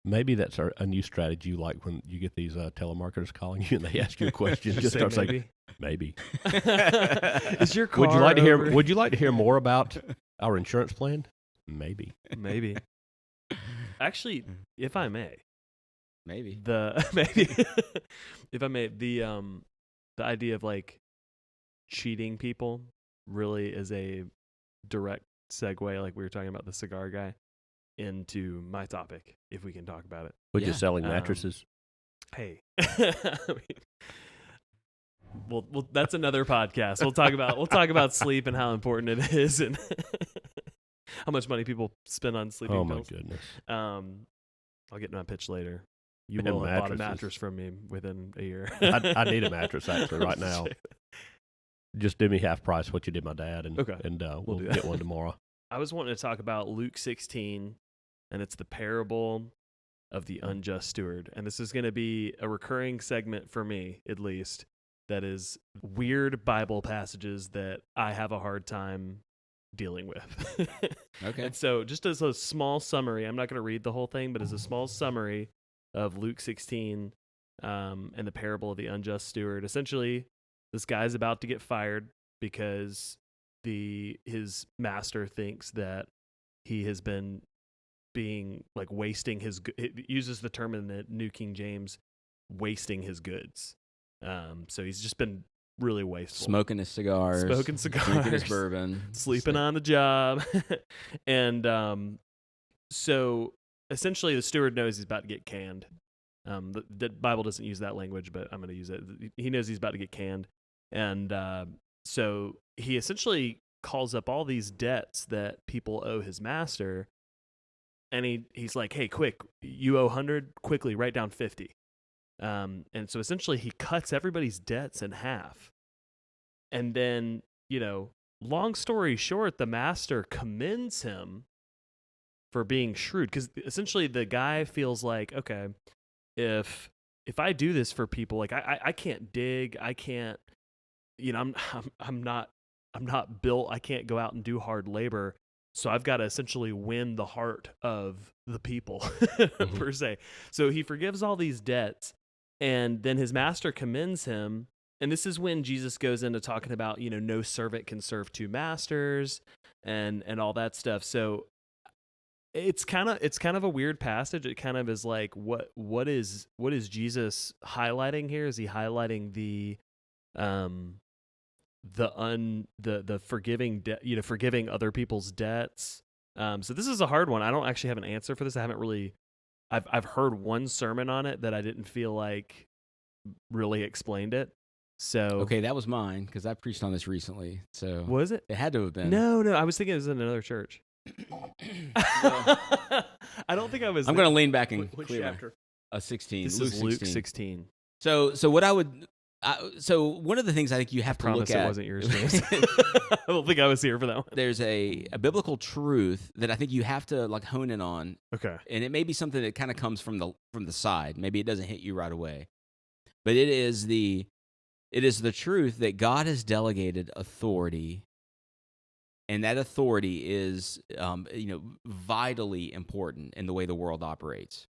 Speaker 2: Maybe that's a new strategy, like when you get these telemarketers calling you and they ask you a question. Just start saying, maybe.
Speaker 4: Is your car
Speaker 2: Would you like to hear more about our insurance plan? Maybe.
Speaker 4: Maybe. Actually, if I may.
Speaker 3: Maybe.
Speaker 4: If I may, the idea of like cheating people really is a direct segue, like we were talking about the cigar guy, into my topic, if we can talk about it.
Speaker 2: Which is selling mattresses.
Speaker 4: Hey. Well, that's another podcast. We'll talk about sleep and how important it is, and how much money people spend on sleeping pills.
Speaker 2: Oh my goodness!
Speaker 4: I'll get to my pitch later. You will have bought a mattress from me within a year.
Speaker 2: I need a mattress actually right now. Just do me half price what you did my dad, and we'll get one tomorrow.
Speaker 4: I was wanting to talk about Luke 16, and it's the parable of the unjust steward. And this is going to be a recurring segment for me, at least, that is weird Bible passages that I have a hard time dealing with.
Speaker 3: Okay.
Speaker 4: And so just as a small summary, I'm not going to read the whole thing, but as a small summary of Luke 16 and the parable of the unjust steward, essentially, this guy's about to get fired because his master thinks that he has been being like wasting his. It uses the term in the New King James, wasting his goods. So he's just been really wasteful,
Speaker 3: smoking his cigars, drinking his bourbon,
Speaker 4: sleeping on the job, and so essentially the steward knows he's about to get canned The Bible doesn't use that language, but I'm going to use it. He knows he's about to get canned. And so he essentially calls up all these debts that people owe his master. And he's like, hey, quick, you owe 100, quickly, write down 50. And so essentially he cuts everybody's debts in half. And then, long story short, the master commends him for being shrewd, because essentially the guy feels like, okay, if I do this for people, like I can't dig, I can't, I'm not built, I can't go out and do hard labor, so I've got to essentially win the heart of the people per se. So he forgives all these debts, and then his master commends him. And this is when Jesus goes into talking about, no servant can serve two masters and all that stuff. So it's kind of a weird passage. It kind of is like, what is Jesus highlighting here? Is he highlighting the forgiving forgiving other people's debts? So this is a hard one. I don't actually have an answer for this. I haven't really. I've heard one sermon on it that I didn't feel like really explained it. So
Speaker 3: okay, that was mine because I preached on this recently. So
Speaker 4: was it?
Speaker 3: It had to have been.
Speaker 4: No, I was thinking it was in another church. I don't think I was.
Speaker 3: I'm going to lean back and
Speaker 2: Which
Speaker 3: clear
Speaker 2: chapter?
Speaker 3: 16.
Speaker 4: This is Luke 16.
Speaker 3: So what I would. So one of the things I think you have to look at.
Speaker 4: It wasn't yours, James. I don't think I was here for that one.
Speaker 3: There's a biblical truth that I think you have to like hone in on.
Speaker 4: Okay.
Speaker 3: And it may be something that kind of comes from the side. Maybe it doesn't hit you right away. But it is the truth that God has delegated authority, and that authority is vitally important in the way the world operates.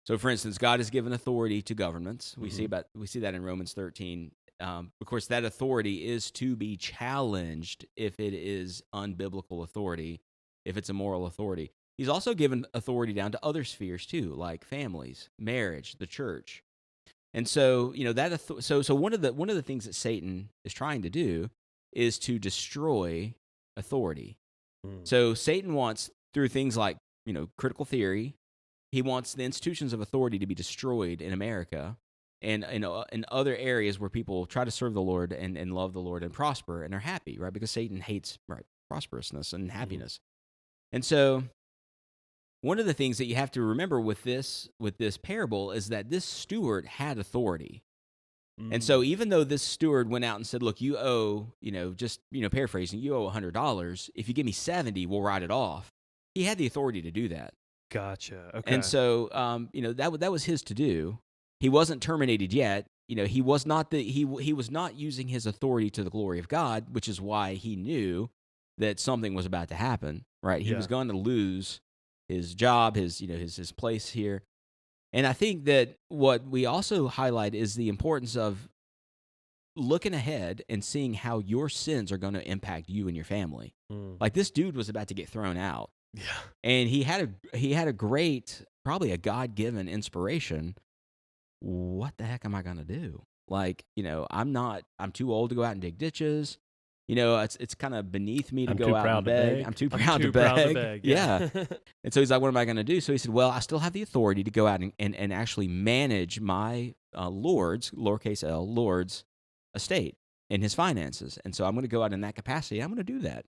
Speaker 3: So, for instance, God has given authority to governments. We see that in Romans 13. Of course, that authority is to be challenged if it is unbiblical authority, if it's a moral authority. He's also given authority down to other spheres too, like families, marriage, the church. And so, so one of the things that Satan is trying to do is to destroy authority. So Satan wants, through things like, critical theory, he wants the institutions of authority to be destroyed in America and in other areas where people try to serve the Lord and love the Lord and prosper and are happy, right? Because Satan hates prosperousness and happiness. And so one of the things that you have to remember with this parable is that this steward had authority. And so even though this steward went out and said, look, you owe, paraphrasing, you owe $100. If you give me 70, we'll write it off. He had the authority to do that.
Speaker 4: Gotcha. Okay.
Speaker 3: And so, that was his to do. He wasn't terminated yet. He was not he was not using his authority to the glory of God, which is why he knew that something was about to happen, right? He was going to lose his job, his place here. And I think that what we also highlight is the importance of looking ahead and seeing how your sins are going to impact you and your family. Like this dude was about to get thrown out.
Speaker 4: Yeah.
Speaker 3: And he had a great, probably a God-given inspiration. What the heck am I going to do? Like, I'm too old to go out and dig ditches. It's kind of beneath me to go out and beg. I'm too proud to beg.
Speaker 4: Yeah.
Speaker 3: And so he's like, what am I going to do? So he said, well, I still have the authority to go out and actually manage my Lord's, lowercase l, Lord's estate and his finances. And so I'm going to go out in that capacity. I'm going to do that.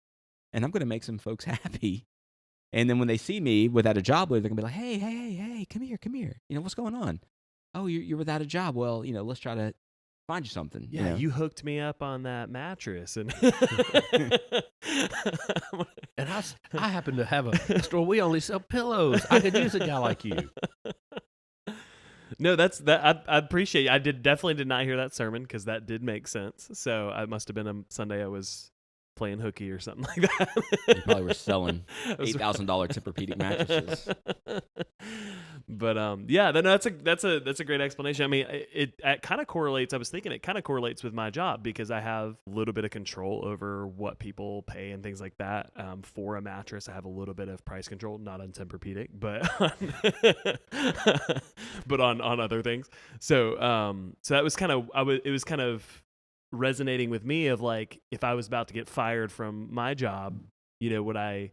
Speaker 3: And I'm going to make some folks happy. And then when they see me without a job, they're going to be like, hey, come here. What's going on? Oh, you're without a job. Well, let's try to find you something.
Speaker 4: Yeah, you hooked me up on that mattress. And
Speaker 2: and I happen to have a store. We only sell pillows. I could use a guy like you.
Speaker 4: No, I appreciate it. I definitely did not hear that sermon because that did make sense. So I must have been a Sunday I was playing hooky or something like that.
Speaker 3: You probably were selling $8,000 Tempur-Pedic mattresses.
Speaker 4: But that's a great explanation. I mean, it kind of correlates. I was thinking it kind of correlates with my job because I have a little bit of control over what people pay and things like that. For a mattress, I have a little bit of price control, not on Tempur-Pedic, but on other things. So that was kind of it was kind of resonating with me of like, if I was about to get fired from my job, would I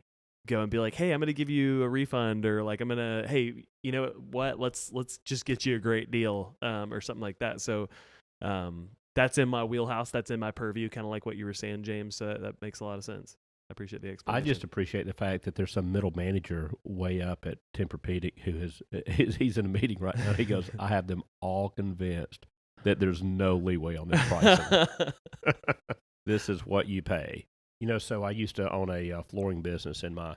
Speaker 4: go and be like, hey, I'm going to give you a refund, or like, hey, you know what, let's just get you a great deal, or something like that. So that's in my wheelhouse. That's in my purview, kind of like what you were saying, James. So that makes a lot of sense. I appreciate the
Speaker 2: I
Speaker 4: explanation.
Speaker 2: just appreciate the fact that there's some middle manager way up at Tempur-Pedic he's in a meeting right now. He goes, I have them all convinced that there's no leeway on this pricing. This is what you pay. You know, so I used to own a flooring business, and my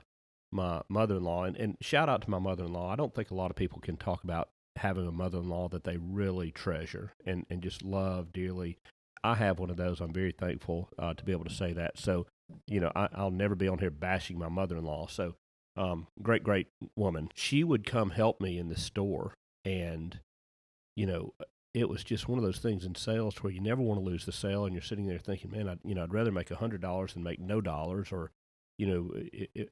Speaker 2: mother-in-law, and shout out to my mother-in-law. I don't think a lot of people can talk about having a mother-in-law that they really treasure and just love dearly. I have one of those. I'm very thankful to be able to say that. So, you know, I'll never be on here bashing my mother-in-law. So, great woman. She would come help me in the store, and, you know, it was just one of those things in sales where you never want to lose the sale, and you're sitting there thinking, man, I'd rather make $100 than make no dollars, or, you know,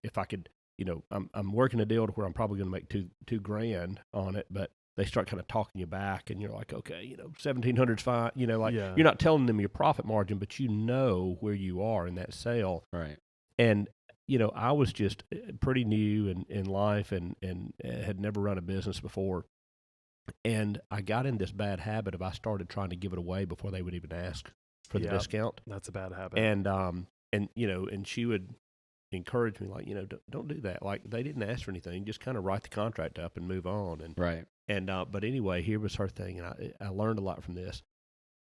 Speaker 2: if I could, you know, I'm working a deal to where I'm probably going to make two grand on it, but they start kind of talking you back, and you're like, okay, you know, 1,700's fine. You know, like you're not telling them your profit margin, but you know where you are in that sale.
Speaker 3: Right.
Speaker 2: And, you know, I was just pretty new in life and had never run a business before. And I got in this bad habit of I started trying to give it away before they would even ask for the discount.
Speaker 4: That's a bad habit.
Speaker 2: And you know, and she would encourage me, like, you know, don't do that. Like, they didn't ask for anything. Just kind of write the contract up and move on. And
Speaker 3: right.
Speaker 2: And but anyway, here was her thing, and I learned a lot from this.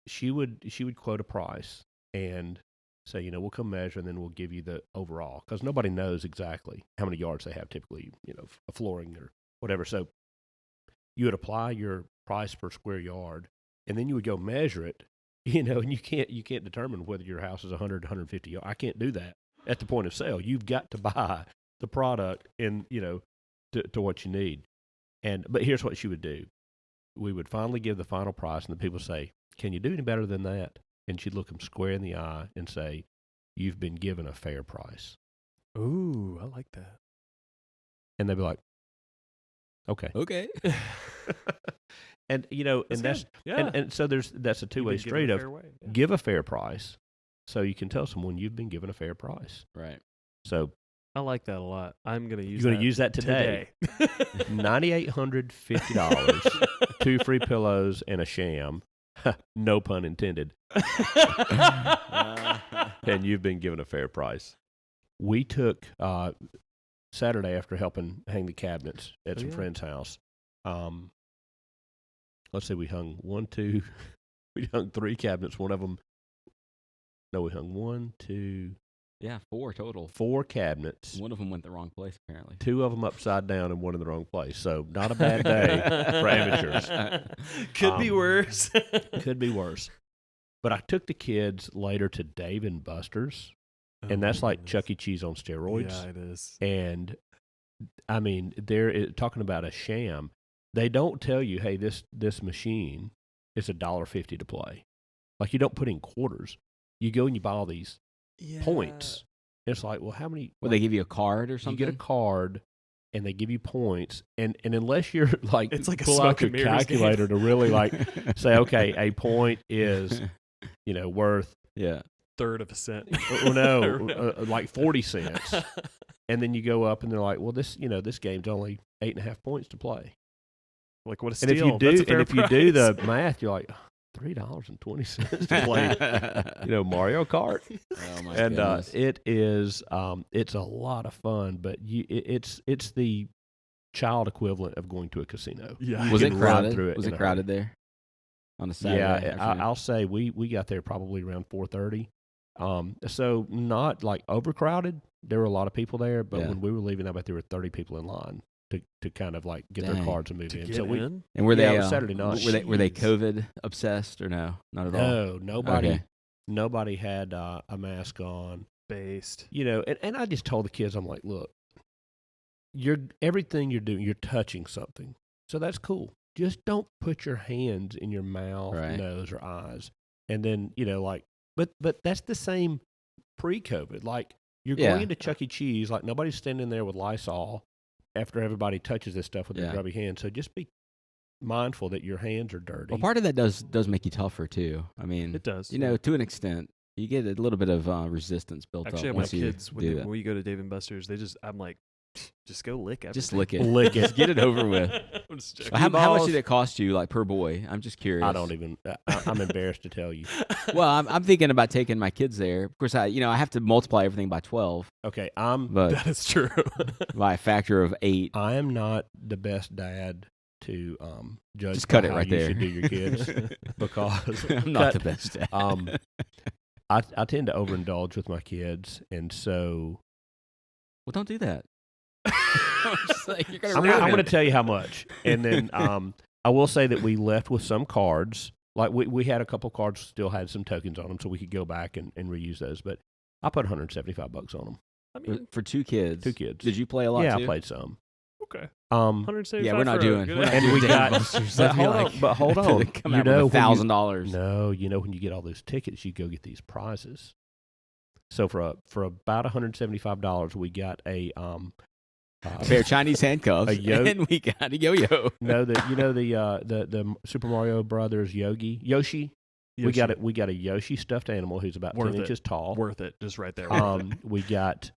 Speaker 2: She would quote a price and say, you know, we'll come measure, and then we'll give you the overall, because nobody knows exactly how many yards they have typically, you know, a flooring or whatever. So you would apply your price per square yard, and then you would go measure it, you know, and you can't determine whether your house is 100 to 150 yards. I can't do that at the point of sale. You've got to buy the product in, you know, to what you need. But here's what she would do. We would finally give the final price, and the people say, can you do any better than that? And she'd look them square in the eye and say, you've been given a fair price.
Speaker 4: Ooh, I like that.
Speaker 2: And they'd be like, okay. And, you know, and so that's a two-way street of give a fair price, so you can tell someone you've been given a fair price.
Speaker 3: Right.
Speaker 2: So
Speaker 4: I like that a lot. I'm going to use
Speaker 2: you're going to use that today. $9,850, 2 free pillows, and a sham. No pun intended. And you've been given a fair price. We took Saturday, after helping hang the cabinets at some friend's house. Let's see, we hung 3 cabinets. One of them, we hung 4
Speaker 3: total.
Speaker 2: 4 cabinets.
Speaker 3: One of them went the wrong place, apparently.
Speaker 2: 2 of them upside down and one in the wrong place. So not a bad day for amateurs.
Speaker 4: Could be worse.
Speaker 2: Could be worse. But I took the kids later to Dave & Buster's, and that's like Chuck E. Cheese on steroids.
Speaker 4: Yeah, it is.
Speaker 2: And, I mean, they're talking about a sham. They don't tell you, hey, this machine is $1.50 to play. Like, you don't put in quarters. You go and you buy all these points. It's like, well, how many?
Speaker 3: Well, they give you a card or something?
Speaker 2: You get a card, and they give you points. And unless you're like,
Speaker 4: it's like
Speaker 2: pull out your calculator to really like say, okay, a point is, you know, worth
Speaker 4: third of a cent.
Speaker 2: Well, no, like 40 cents. And then you go up, and they're like, well, this game's only 8.5 points to play.
Speaker 4: Like, what a steal.
Speaker 2: And if you do the math, you're like, $3.20 to play, you know, Mario Kart.
Speaker 3: Oh my
Speaker 2: and
Speaker 3: goodness.
Speaker 2: It is, it's a lot of fun, but it's the child equivalent of going to a casino.
Speaker 4: Yeah.
Speaker 3: Was it crowded?
Speaker 2: Was
Speaker 3: it crowded there on a Saturday?
Speaker 2: Yeah, I'll say we got there probably around 4:30. So not like overcrowded. There were a lot of people there, but when we were leaving, I bet there were 30 people in line to kind of like get their cards and move in. So
Speaker 3: and were they
Speaker 2: it was Saturday night.
Speaker 3: Were they COVID obsessed or no? Not at all.
Speaker 2: No, nobody had a mask on.
Speaker 4: Based,
Speaker 2: you know, and I just told the kids, I'm like, look, everything you're doing, you're touching something, so that's cool. Just don't put your hands in your mouth, nose, or eyes, and then you know, like, but that's the same pre-COVID. Like, you're going into Chuck E. Cheese, like nobody's standing there with Lysol after everybody touches this stuff with their grubby hands. So just be mindful that your hands are dirty.
Speaker 3: Well, part of that does make you tougher too. I mean,
Speaker 4: it does.
Speaker 3: You know, to an extent, you get a little bit of resistance built
Speaker 4: up. Actually,
Speaker 3: up.
Speaker 4: my kids, when we go to Dave & Buster's, I'm like, Just go lick everything.
Speaker 3: Just lick it.
Speaker 2: Lick it.
Speaker 3: Just get it over with.
Speaker 4: I'm just joking.
Speaker 3: How much
Speaker 2: balls.
Speaker 3: did it cost you, like per boy? I'm just curious.
Speaker 2: I don't even. I'm embarrassed to tell you.
Speaker 3: Well, I'm thinking about taking my kids there. Of course, I have to multiply everything by 12,
Speaker 2: Okay,
Speaker 3: but
Speaker 4: That is true.
Speaker 3: by a factor of 8.
Speaker 2: I am not the best dad to judge.
Speaker 3: Just cut
Speaker 2: by
Speaker 3: it
Speaker 2: how
Speaker 3: right
Speaker 2: you
Speaker 3: there.
Speaker 2: should do your kids because
Speaker 3: I'm not the
Speaker 2: cut-
Speaker 3: best dad.
Speaker 2: I tend to overindulge with my kids, and so
Speaker 3: Well, don't do that. I'm just like, you're gonna
Speaker 2: I'm
Speaker 3: ruin
Speaker 2: going to
Speaker 3: it.
Speaker 2: tell you how much, and then I will say that we left with some cards. Like we had a couple cards, still had some tokens on them, so we could go back and reuse those. But I put $175 on them.
Speaker 4: I mean,
Speaker 3: For 2 kids.
Speaker 2: 2 kids.
Speaker 3: Did you play a lot
Speaker 2: Yeah,
Speaker 3: too?
Speaker 2: I played some.
Speaker 4: okay.
Speaker 2: Um,
Speaker 4: 175.
Speaker 3: Yeah, we're not
Speaker 4: for a
Speaker 3: doing.
Speaker 4: good
Speaker 3: We're not
Speaker 2: And
Speaker 3: doing
Speaker 2: we
Speaker 3: Dave
Speaker 2: got-
Speaker 3: Busters.
Speaker 2: but
Speaker 3: That'd be
Speaker 2: hold on,
Speaker 3: like-
Speaker 2: but hold on.
Speaker 3: Come
Speaker 2: You
Speaker 3: out
Speaker 2: know,
Speaker 3: with
Speaker 2: when you-
Speaker 3: $1,000.
Speaker 2: No, when you get all those tickets, you go get these prizes. So for about $175, we got a
Speaker 3: A pair of Chinese handcuffs,
Speaker 2: A yo-
Speaker 3: and we got a yo-yo.
Speaker 2: no the Super Mario Brothers Yoshi. We got it. We got a Yoshi stuffed animal who's about
Speaker 4: Worth
Speaker 2: 10
Speaker 4: it.
Speaker 2: inches tall.
Speaker 4: Worth it. Just right there.
Speaker 2: We got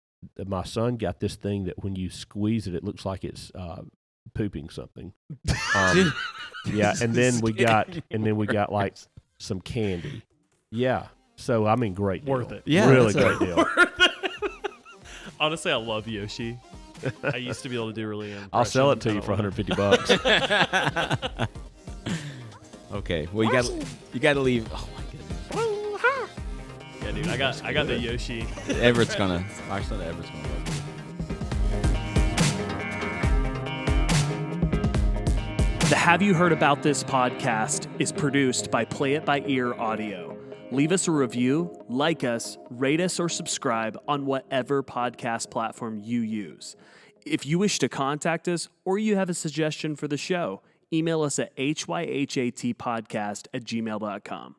Speaker 2: my son got this thing that when you squeeze it, it looks like it's pooping something. Yeah, and then we got like some candy. Yeah. So I mean, great deal.
Speaker 4: Worth it.
Speaker 3: Yeah,
Speaker 2: really
Speaker 3: that's
Speaker 2: great deal.
Speaker 4: Honestly, I love Yoshi. I used to be able to do really.
Speaker 2: I'll sell it to you for
Speaker 4: $150.
Speaker 2: $150.
Speaker 3: Okay, well you got to leave. Oh my goodness,
Speaker 4: Yeah, dude. I got the Yoshi.
Speaker 3: Everett's gonna. Our son Everett's gonna love you.
Speaker 1: The Have You Heard About This podcast is produced by Play It By Ear Audio. Leave us a review, like us, rate us, or subscribe on whatever podcast platform you use. If you wish to contact us or you have a suggestion for the show, email us at hyhatpodcast@gmail.com.